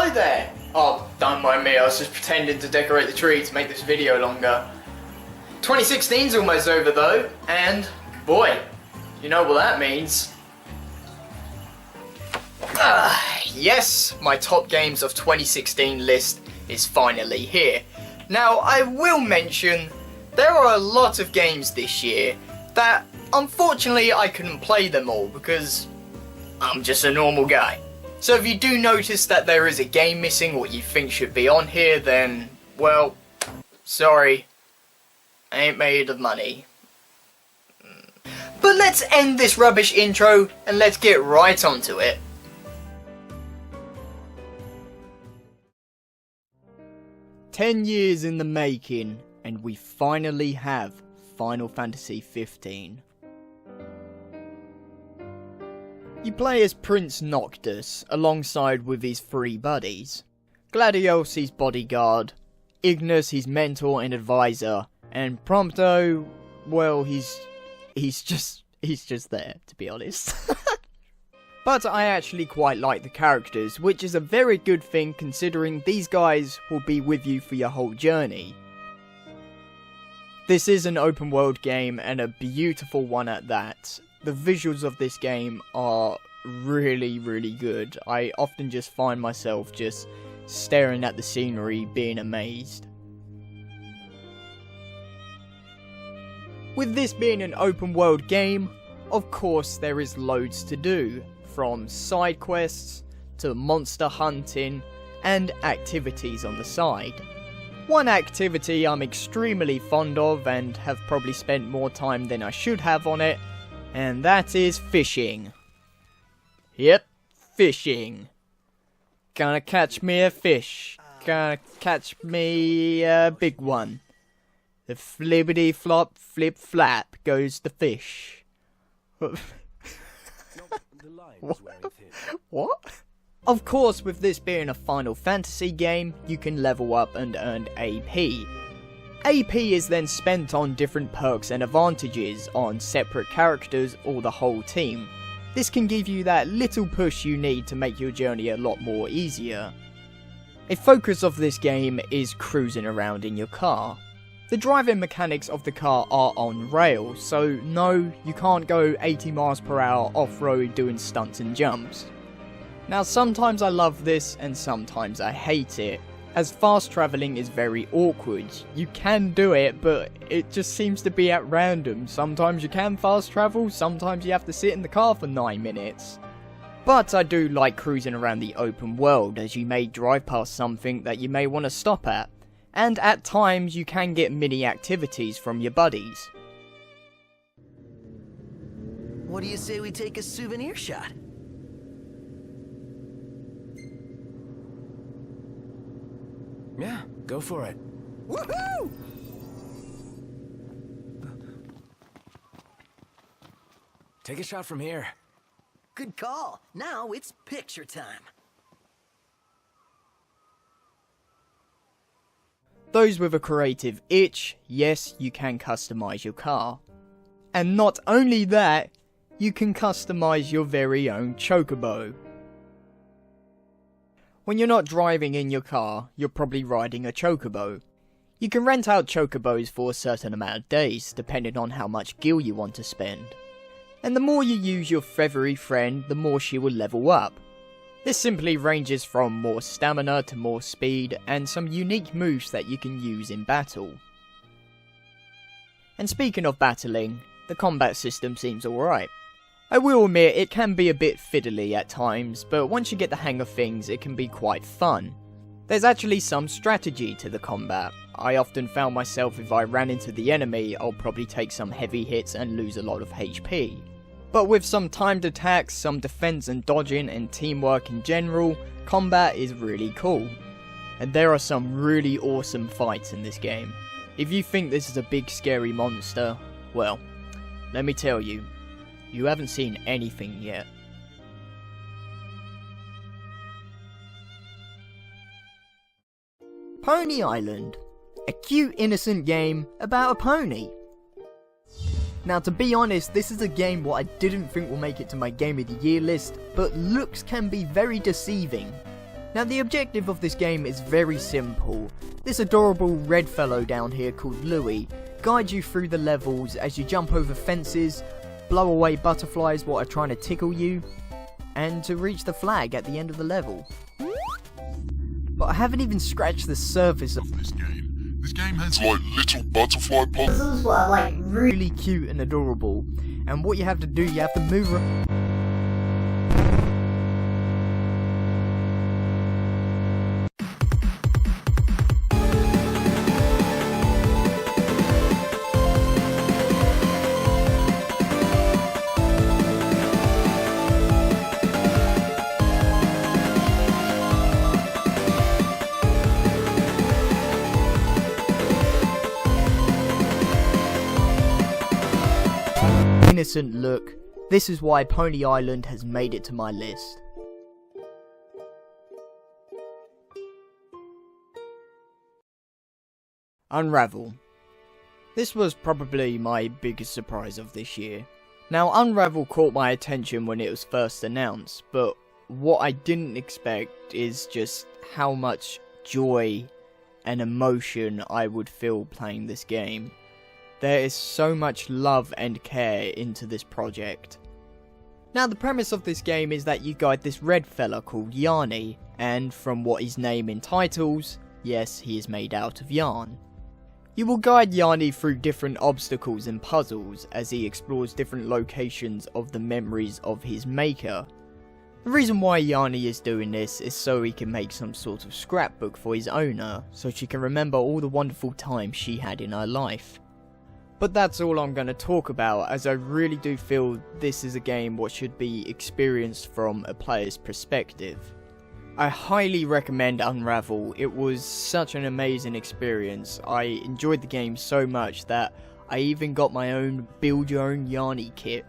hi there! Oh, don't mind me, I was just pretending to decorate the tree to make this video longer. 2016's almost over though, and boy, you know what that means. Yes, my top games of 2016 list is finally here. Now, I will mention, there are a lot of games this year that, unfortunately, I couldn't play them all because I'm just a normal guy. So if you do notice that there is a game missing what you think should be on here, then, well, sorry, I ain't made of money. But let's end this rubbish intro and let's get right onto it. "10 years in the making, and we finally have Final Fantasy 15. You play as Prince Noctis, alongside with his 3 buddies. Gladios, his bodyguard, Ignis, his mentor and advisor, and Prompto, well, he's just there, to be honest. But I actually quite like the characters, which is a very good thing considering these guys will be with you for your whole journey. This is an open world game, and a beautiful one at that. The visuals of this game are really, really good. I often just find myself just staring at the scenery, being amazed. With this being an open world game, of course there is loads to do, from side quests to monster hunting and activities on the side. One activity I'm extremely fond of and have probably spent more time than I should have on it, and that is fishing. Yep, fishing. Gonna catch me a fish. Gonna catch me a big one. The flippity flop flip flap goes the fish. What? Of course, with this being a Final Fantasy game, you can level up and earn AP. AP is then spent on different perks and advantages on separate characters or the whole team. This can give you that little push you need to make your journey a lot more easier. A focus of this game is cruising around in your car. The driving mechanics of the car are on rails, so no, you can't go 80 miles per hour off-road doing stunts and jumps. Now sometimes I love this and sometimes I hate it, as fast travelling is very awkward. You can do it, but it just seems to be at random. Sometimes you can fast travel, sometimes you have to sit in the car for 9 minutes. But I do like cruising around the open world, as you may drive past something that you may want to stop at. And at times you can get mini activities from your buddies. What do you say we take a souvenir shot? Yeah, go for it. Woohoo! Take a shot from here. Good call. Now it's picture time. Those with a creative itch, yes, you can customize your car. And not only that, you can customize your very own chocobo. When you're not driving in your car, you're probably riding a chocobo. You can rent out chocobos for a certain amount of days, depending on how much gil you want to spend. And the more you use your feathery friend, the more she will level up. This simply ranges from more stamina to more speed, and some unique moves that you can use in battle. And speaking of battling, the combat system seems alright. I will admit it can be a bit fiddly at times, but once you get the hang of things it can be quite fun. There's actually some strategy to the combat. I often found myself if I ran into the enemy, I'll probably take some heavy hits and lose a lot of HP. But with some timed attacks, some defense and dodging and teamwork in general, combat is really cool. And there are some really awesome fights in this game. If you think this is a big scary monster, well, let me tell you, you haven't seen anything yet. Pony Island, a cute innocent game about a pony. Now to be honest, this is a game what I didn't think will make it to my Game of the Year list, but looks can be very deceiving. Now the objective of this game is very simple. This adorable red fellow down here called Louis guides you through the levels as you jump over fences, blow away butterflies what are trying to tickle you, and to reach the flag at the end of the level. But I haven't even scratched the surface of this game. This game has like little butterfly puzzles what are like really cute and adorable. And what you have to do, you have to move around. Innocent look. This is why Pony Island has made it to my list. Unravel. This was probably my biggest surprise of this year. Now Unravel caught my attention when it was first announced, but what I didn't expect is just how much joy and emotion I would feel playing this game. There is so much love and care into this project. Now the premise of this game is that you guide this red fella called Yarny, and from what his name entitles, yes, he is made out of yarn. You will guide Yarny through different obstacles and puzzles as he explores different locations of the memories of his maker. The reason why Yarny is doing this is so he can make some sort of scrapbook for his owner, so she can remember all the wonderful times she had in her life. But that's all I'm going to talk about, as I really do feel this is a game what should be experienced from a player's perspective. I highly recommend Unravel. It was such an amazing experience. I enjoyed the game so much that I even got my own build your own Yarny kit.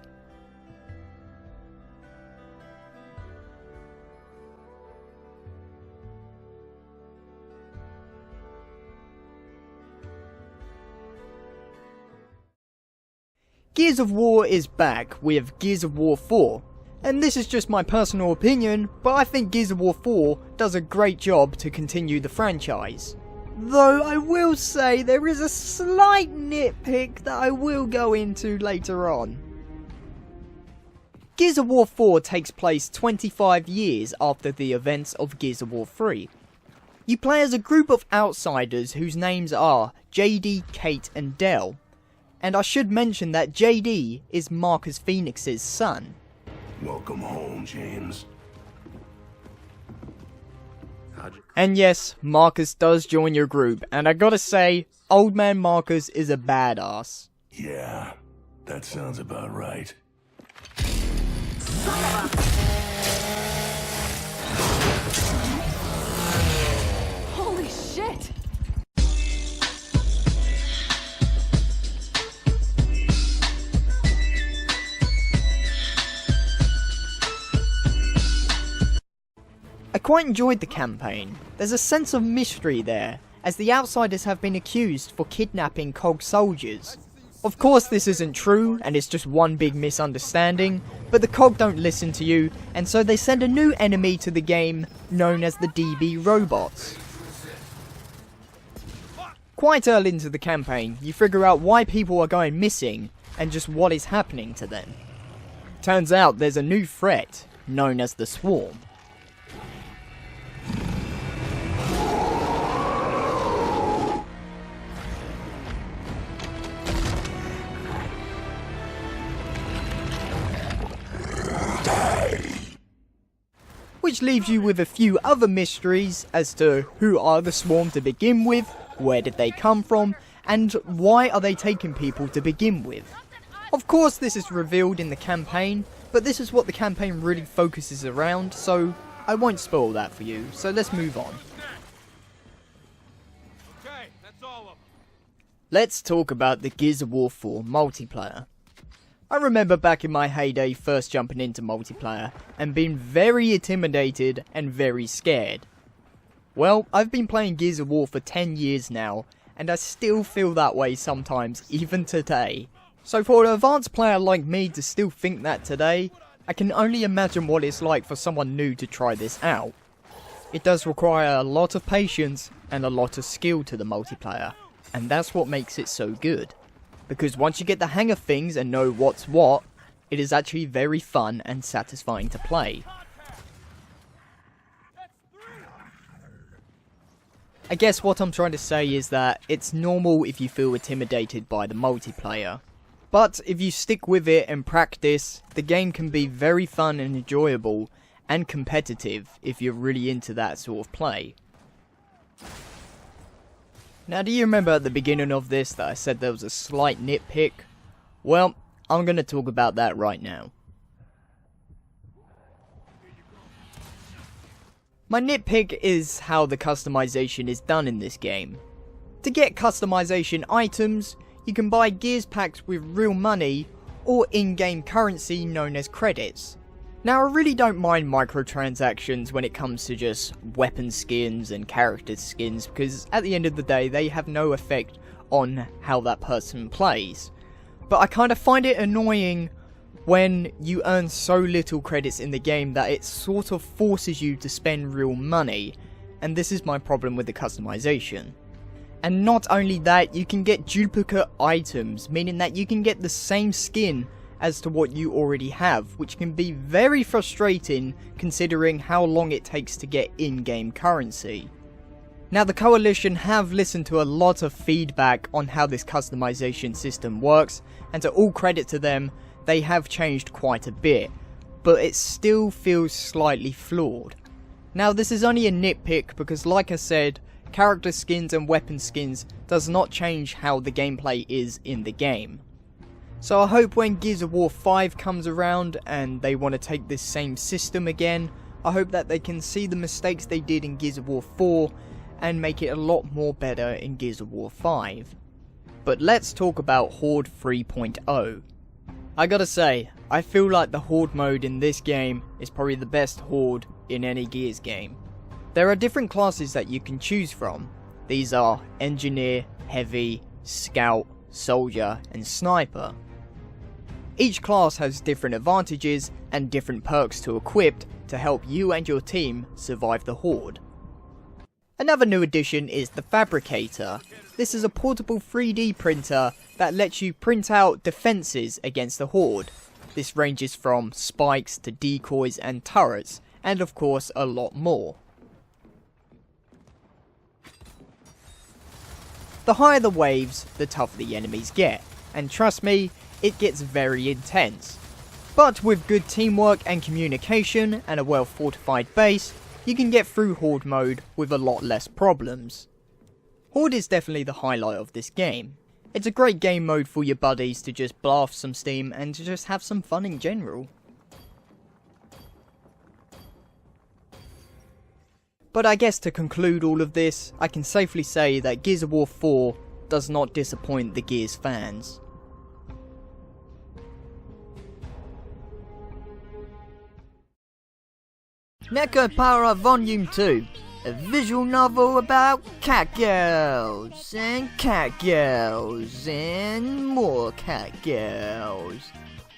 Gears of War is back with Gears of War 4, and this is just my personal opinion, but I think Gears of War 4 does a great job to continue the franchise. Though I will say there is a slight nitpick that I will go into later on. Gears of War 4 takes place 25 years after the events of Gears of War 3. You play as a group of outsiders whose names are JD, Kate and Dell. And I should mention that JD is Marcus Phoenix's son. Welcome home, James. And yes, Marcus does join your group, and I gotta say, Old Man Marcus is a badass. Yeah, that sounds about right. Holy shit! I quite enjoyed the campaign. There's a sense of mystery there, as the outsiders have been accused for kidnapping COG soldiers. Of course this isn't true, and it's just one big misunderstanding, but the COG don't listen to you, and so they send a new enemy to the game, known as the DB robots. Quite early into the campaign, you figure out why people are going missing, and just what is happening to them. Turns out there's a new threat, known as the Swarm. Which leaves you with a few other mysteries as to who are the Swarm to begin with, where did they come from, and why are they taking people to begin with. Of course this is revealed in the campaign, but this is what the campaign really focuses around, so I won't spoil that for you, so let's move on. Okay, that's all of them. Let's talk about the Gears of War 4 multiplayer. I remember back in my heyday first jumping into multiplayer and being very intimidated and very scared. Well, I've been playing Gears of War for 10 years now, and I still feel that way sometimes, even today. So for an advanced player like me to still think that today, I can only imagine what it's like for someone new to try this out. It does require a lot of patience and a lot of skill to the multiplayer, and that's what makes it so good. Because once you get the hang of things and know what's what, it is actually very fun and satisfying to play. I guess what I'm trying to say is that it's normal if you feel intimidated by the multiplayer. But if you stick with it and practice, the game can be very fun and enjoyable and competitive if you're really into that sort of play. Now, do you remember at the beginning of this that I said there was a slight nitpick? Well, I'm going to talk about that right now. My nitpick is how the customization is done in this game. To get customization items, you can buy gears packs with real money or in-game currency known as credits. Now, I really don't mind microtransactions when it comes to just weapon skins and character skins, because at the end of the day they have no effect on how that person plays. But I kind of find it annoying when you earn so little credits in the game that it sort of forces you to spend real money, and this is my problem with the customization. And not only that, you can get duplicate items, meaning that you can get the same skin as to what you already have, which can be very frustrating considering how long it takes to get in-game currency. Now, the Coalition have listened to a lot of feedback on how this customization system works, and to all credit to them, they have changed quite a bit, but it still feels slightly flawed. Now, this is only a nitpick because, like I said, character skins and weapon skins does not change how the gameplay is in the game. So I hope when Gears of War 5 comes around and they want to take this same system again, I hope that they can see the mistakes they did in Gears of War 4 and make it a lot more better in Gears of War 5. But let's talk about Horde 3.0. I gotta say, I feel like the Horde mode in this game is probably the best Horde in any Gears game. There are different classes that you can choose from. These are Engineer, Heavy, Scout, Soldier, and Sniper. Each class has different advantages and different perks to equip to help you and your team survive the Horde. Another new addition is the Fabricator. This is a portable 3D printer that lets you print out defences against the Horde. This ranges from spikes to decoys and turrets, and of course a lot more. The higher the waves, the tougher the enemies get, and trust me, it gets very intense. But with good teamwork and communication and a well fortified base, you can get through Horde mode with a lot less problems. Horde is definitely the highlight of this game. It's a great game mode for your buddies to just blow off some steam and to just have some fun in general. But I guess to conclude all of this, I can safely say that Gears of War 4 does not disappoint the Gears fans. Neko Para Volume 2, a visual novel about catgirls and more catgirls.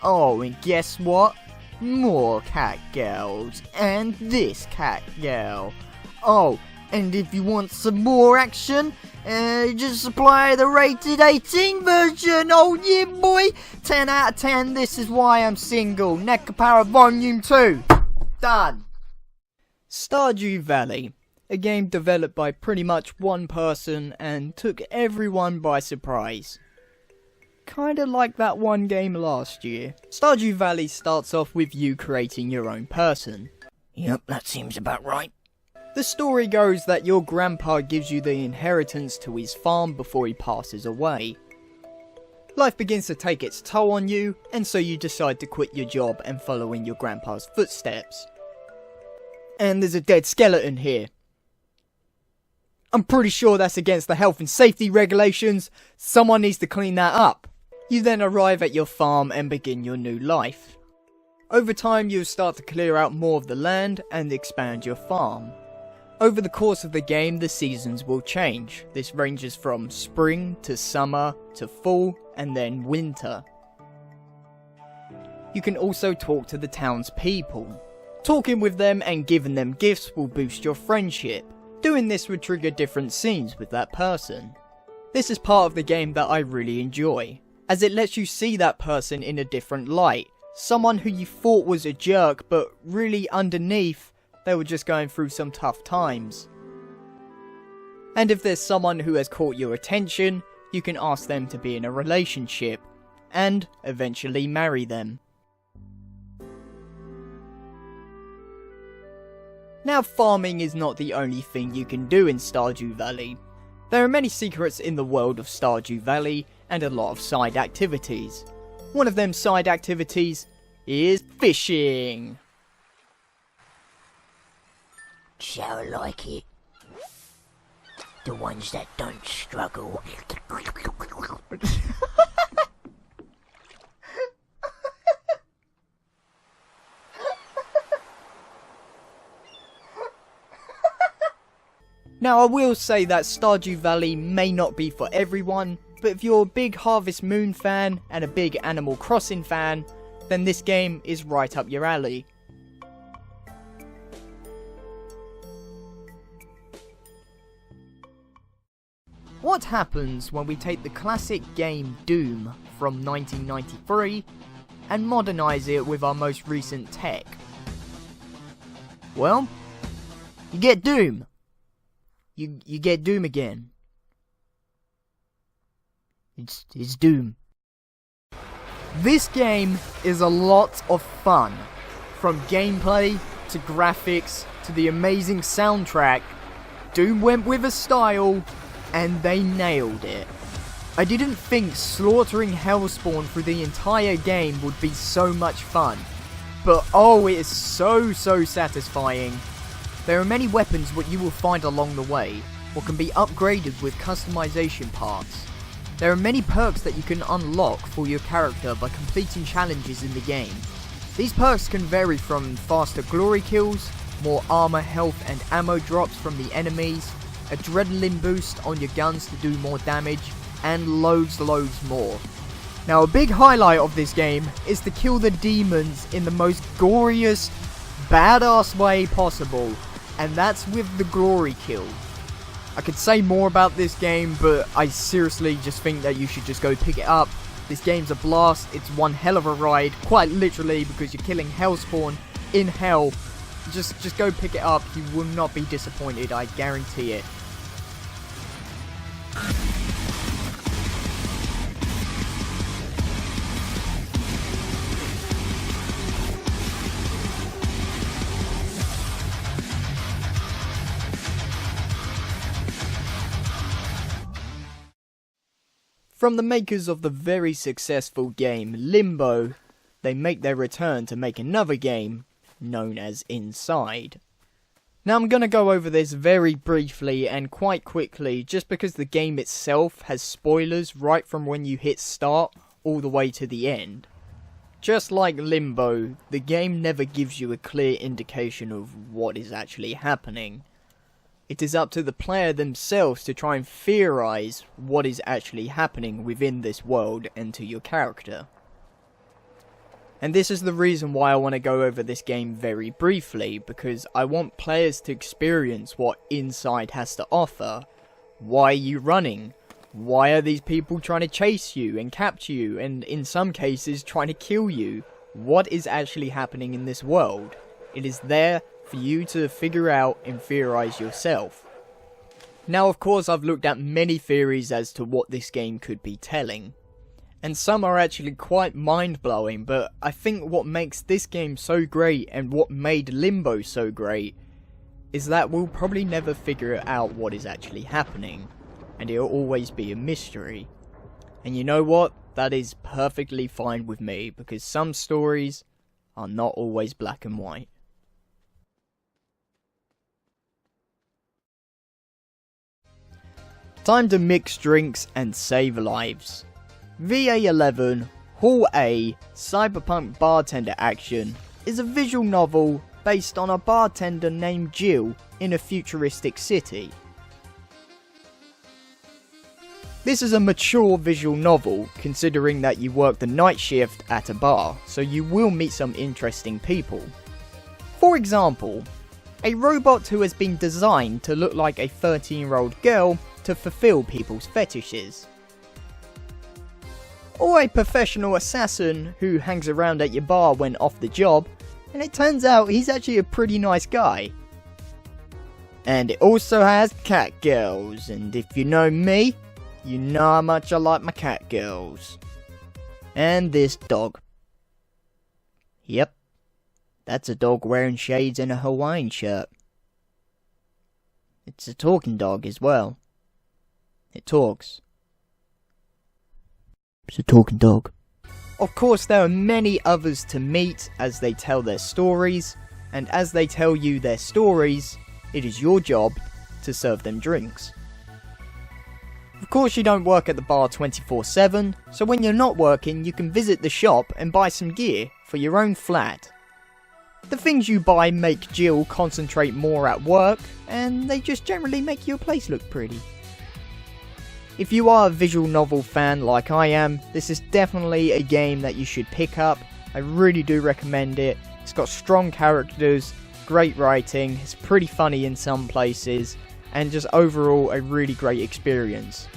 Oh, and guess what? More catgirls and this catgirl. Oh, and if you want some more action, just supply the rated 18 version. Oh yeah boy, 10 out of 10, this is why I'm single. Neko Para Volume 2, done. Stardew Valley, a game developed by pretty much one person and took everyone by surprise. Kinda like that one game last year. Stardew Valley starts off with you creating your own person. Yep, that seems about right. The story goes that your grandpa gives you the inheritance to his farm before he passes away. Life begins to take its toll on you, and so you decide to quit your job and follow in your grandpa's footsteps. And there's a dead skeleton here. I'm pretty sure that's against the health and safety regulations. Someone needs to clean that up. You then arrive at your farm and begin your new life. Over time, you'll start to clear out more of the land and expand your farm. Over the course of the game, the seasons will change. This ranges from spring to summer to fall and then winter. You can also talk to the townspeople. Talking with them and giving them gifts will boost your friendship. Doing this would trigger different scenes with that person. This is part of the game that I really enjoy, as it lets you see that person in a different light. Someone who you thought was a jerk, but really underneath, they were just going through some tough times. And if there's someone who has caught your attention, you can ask them to be in a relationship, and eventually marry them. Now, farming is not the only thing you can do in Stardew Valley. There are many secrets in the world of Stardew Valley, and a lot of side activities. One of them side activities is fishing. So like it. The ones that don't struggle. Now, I will say that Stardew Valley may not be for everyone, but if you're a big Harvest Moon fan and a big Animal Crossing fan, then this game is right up your alley. What happens when we take the classic game Doom from 1993 and modernise it with our most recent tech? Well, you get Doom. You get Doom again. It's Doom. This game is a lot of fun. From gameplay to graphics to the amazing soundtrack, Doom went with a style and they nailed it. I didn't think slaughtering Hellspawn through the entire game would be so much fun, but oh, it is so satisfying. There are many weapons what you will find along the way, or can be upgraded with customization parts. There are many perks that you can unlock for your character by completing challenges in the game. These perks can vary from faster glory kills, more armor, health and ammo drops from the enemies, adrenaline boost on your guns to do more damage, and loads more. Now, a big highlight of this game is to kill the demons in the most goriest, badass way possible, and that's with the glory kill. I could say more about this game, but I seriously just think that you should just go pick it up. This game's a blast, it's one hell of a ride, quite literally, because you're killing Hellspawn in hell. Just go pick it up, you will not be disappointed, I guarantee it. From the makers of the very successful game Limbo, they make their return to make another game known as Inside. Now, I'm gonna go over this very briefly and quite quickly, just because the game itself has spoilers right from when you hit start all the way to the end. Just like Limbo, the game never gives you a clear indication of what is actually happening. It is up to the player themselves to try and theorize what is actually happening within this world and to your character. And this is the reason why I want to go over this game very briefly, because I want players to experience what Inside has to offer. Why are you running? Why are these people trying to chase you and capture you, and in some cases trying to kill you? What is actually happening in this world? It is there for you to figure out and theorize yourself. Now, of course, I've looked at many theories as to what this game could be telling, and some are actually quite mind-blowing, but I think what makes this game so great and what made Limbo so great is that we'll probably never figure out what is actually happening, and it'll always be a mystery. And you know what? That is perfectly fine with me, because some stories are not always black and white. Time to mix drinks and save lives. VA11 Hall A Cyberpunk Bartender Action is a visual novel based on a bartender named Jill in a futuristic city. This is a mature visual novel, considering that you work the night shift at a bar, so you will meet some interesting people. For example, a robot who has been designed to look like a 13-year-old girl to fulfill people's fetishes. Or a professional assassin who hangs around at your bar when off the job, and it turns out he's actually a pretty nice guy. And it also has cat girls, and if you know me, you know how much I like my cat girls. And this dog. Yep, that's a dog wearing shades and a Hawaiian shirt. It's a talking dog as well. It talks. It's a talking dog. Of course, there are many others to meet as they tell their stories, and as they tell you their stories, it is your job to serve them drinks. Of course, you don't work at the bar 24/7, so when you're not working, you can visit the shop and buy some gear for your own flat. The things you buy make Jill concentrate more at work, and they just generally make your place look pretty. If you are a visual novel fan like I am, this is definitely a game that you should pick up. I really do recommend it. It's got strong characters, great writing, it's pretty funny in some places, and just overall a really great experience.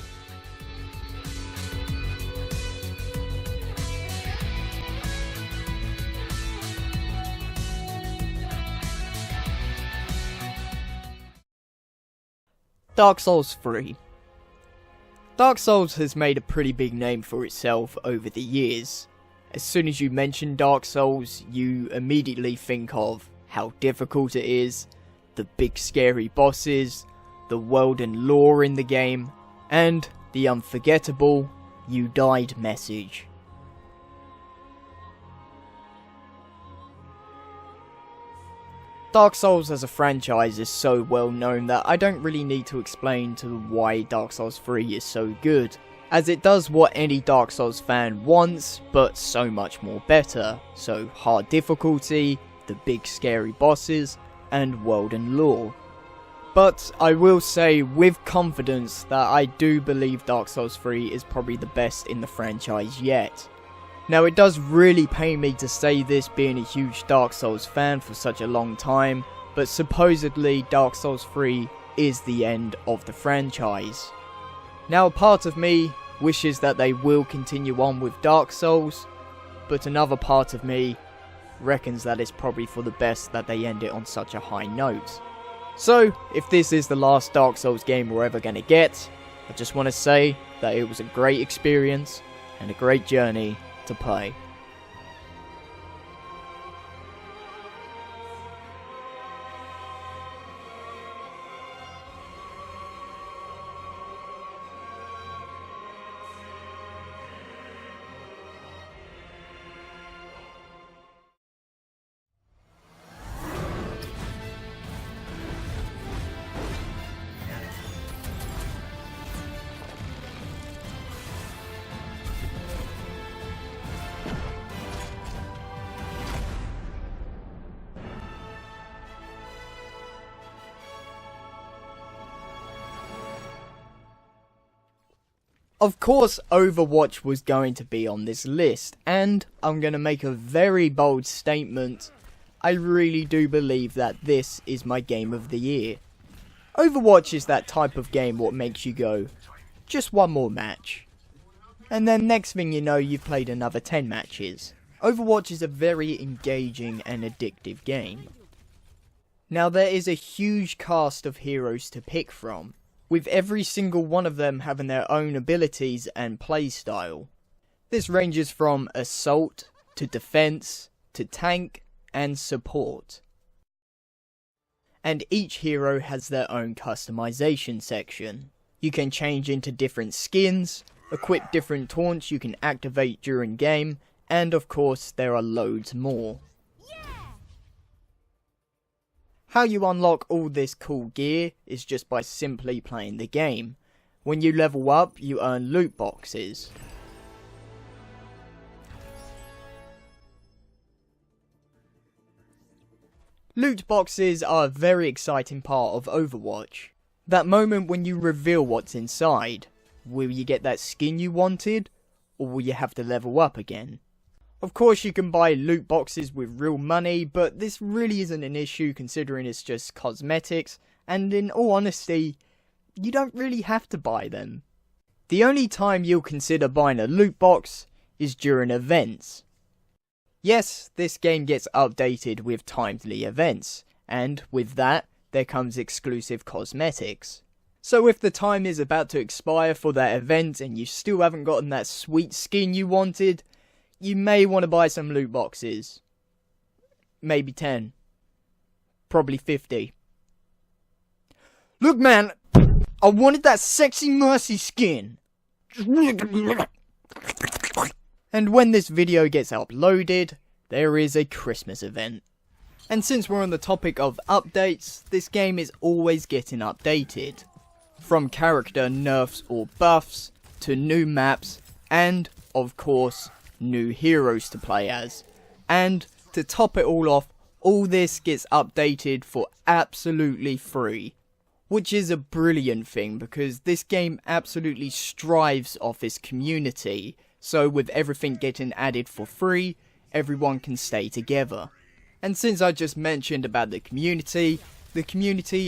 Dark Souls 3. Dark Souls has made a pretty big name for itself over the years. As soon as you mention Dark Souls, you immediately think of how difficult it is, the big scary bosses, the world and lore in the game, and the unforgettable "you died" message. Dark Souls as a franchise is so well known that I don't really need to explain to why Dark Souls 3 is so good, as it does what any Dark Souls fan wants, but so much more better. So hard difficulty, the big scary bosses, and world and lore. But I will say with confidence that I do believe Dark Souls 3 is probably the best in the franchise yet. Now, it does really pain me to say this being a huge Dark Souls fan for such a long time, but supposedly Dark Souls 3 is the end of the franchise. Now, a part of me wishes that they will continue on with Dark Souls, but another part of me reckons that it's probably for the best that they end it on such a high note. So, if this is the last Dark Souls game we're ever going to get, I just want to say that it was a great experience and a great journey to play. Of course, Overwatch was going to be on this list, and I'm going to make a very bold statement. I really do believe that this is my game of the year. Overwatch is that type of game what makes you go, just one more match. And then next thing you know, you've played another 10 matches. Overwatch is a very engaging and addictive game. Now, there is a huge cast of heroes to pick from, with every single one of them having their own abilities and playstyle. This ranges from assault, to defense, to tank, and support. And each hero has their own customization section. You can change into different skins, equip different taunts you can activate during game, and of course there are loads more. How you unlock all this cool gear is just by simply playing the game. When you level up, you earn loot boxes. Loot boxes are a very exciting part of Overwatch. That moment when you reveal what's inside. Will you get that skin you wanted, or will you have to level up again? Of course you can buy loot boxes with real money, but this really isn't an issue considering it's just cosmetics, and in all honesty, you don't really have to buy them. The only time you'll consider buying a loot box is during events. Yes, this game gets updated with timely events, and with that, there comes exclusive cosmetics. So if the time is about to expire for that event and you still haven't gotten that sweet skin you wanted, you may want to buy some loot boxes. Maybe 10. Probably 50. Look man, I wanted that sexy Mercy skin. And when this video gets uploaded, there is a Christmas event. And since we're on the topic of updates, this game is always getting updated. From character nerfs or buffs, to new maps, and, of course, new heroes to play as. And, to top it all off, all this gets updated for absolutely free. Which is a brilliant thing because this game absolutely strives off its community. So with everything getting added for free, everyone can stay together. And since I just mentioned about the community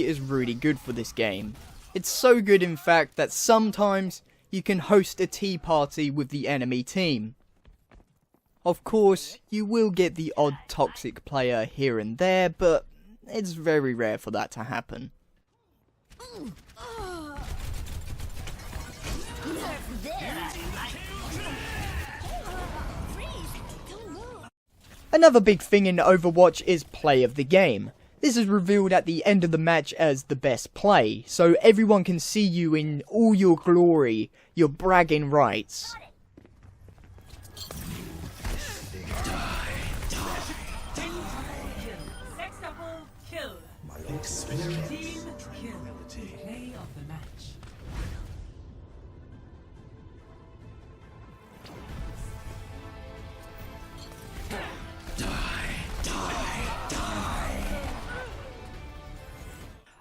is really good for this game. It's so good in fact that sometimes you can host a tea party with the enemy team. Of course, you will get the odd toxic player here and there, but it's very rare for that to happen. Another big thing in Overwatch is play of the game. This is revealed at the end of the match as the best play, so everyone can see you in all your glory, your bragging rights.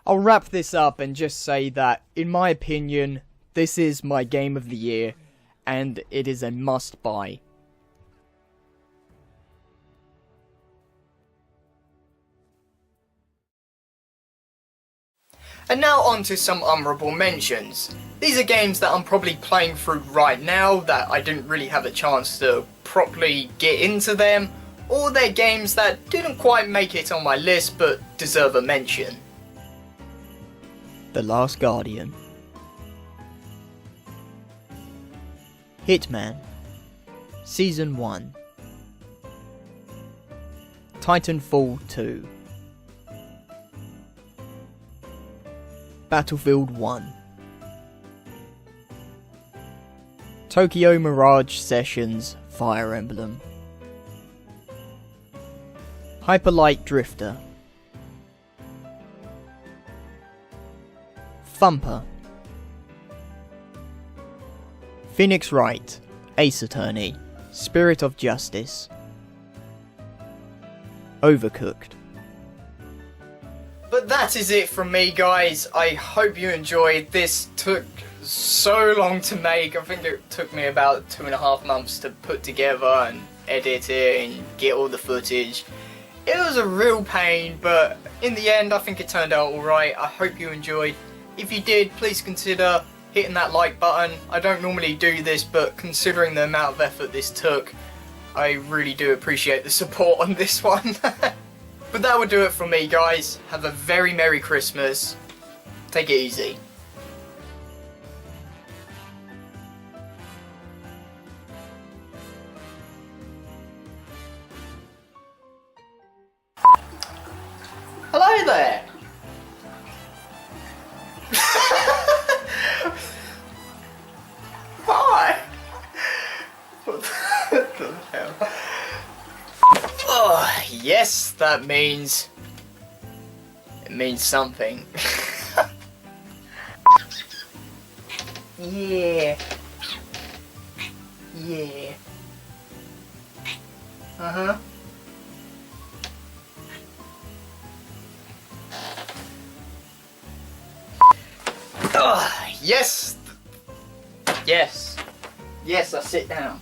I'll wrap this up and just say that, in my opinion, this is my game of the year, and it is a must-buy. And now on to some honourable mentions. These are games that I'm probably playing through right now that I didn't really have a chance to properly get into them, or they're games that didn't quite make it on my list but deserve a mention. The Last Guardian, Hitman, Season 1, Titanfall 2, Battlefield 1, Tokyo Mirage Sessions Fire Emblem, Hyperlight Drifter, Thumper, Phoenix Wright, Ace Attorney, Spirit of Justice, Overcooked. But that is it from me guys, I hope you enjoyed. This took so long to make. I think it took me about 2.5 months to put together and edit it and get all the footage. It was a real pain, but in the end I think it turned out alright. I hope you enjoyed. If you did, please consider hitting that like button. I don't normally do this, but considering the amount of effort this took, I really do appreciate the support on this one. But that would do it from me guys. Have a very Merry Christmas. Take it easy. Hello there. Hi. What the hell? Oh, yes, that means... it means something. Yeah. Yeah. Uh-huh. Yes. Yes. Yes, I sit down.